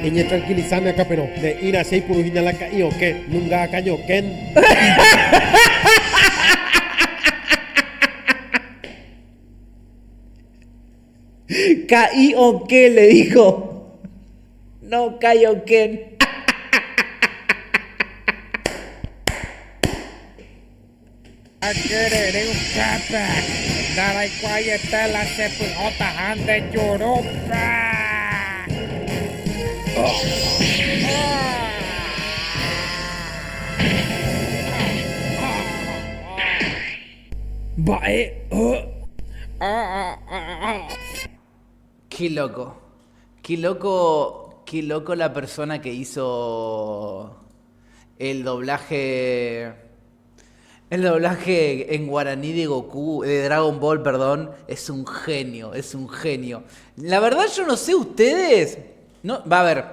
Iñe tranquilizame acá, pero de ir a 6 purujina la caío que nunca caño ken. ¿Caí o qué? Le dijo. No, Cayo Ken. Akerere ukapa darai kwayeta la sepu otahande Europa. Bae. Qué loco. Qué loco. Qué loco la persona que hizo el doblaje. El doblaje en guaraní de Goku, de Dragon Ball, perdón, es un genio, es un genio. La verdad yo no sé ustedes, no, va a ver,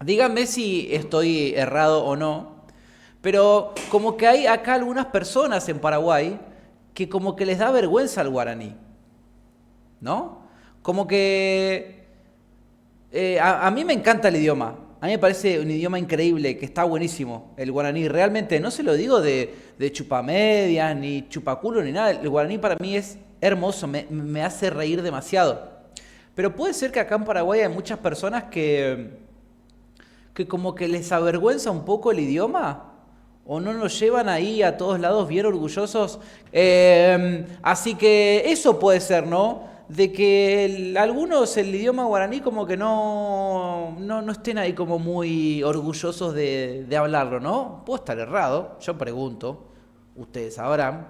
díganme si estoy errado o no, pero como que hay acá algunas personas en Paraguay que como que les da vergüenza al guaraní, ¿no? Como que a mí me encanta el idioma. A mí me parece un idioma increíble, que está buenísimo, el guaraní. Realmente no se lo digo de chupamedias, ni chupaculo, ni nada. El guaraní para mí es hermoso, me hace reír demasiado. Pero puede ser que acá en Paraguay hay muchas personas que como que les avergüenza un poco el idioma. O no nos llevan ahí a todos lados bien orgullosos. Así que eso puede ser, ¿no? De que algunos el idioma guaraní como que no estén ahí como muy orgullosos de hablarlo, ¿no? Puedo estar errado, yo pregunto, ustedes sabrán.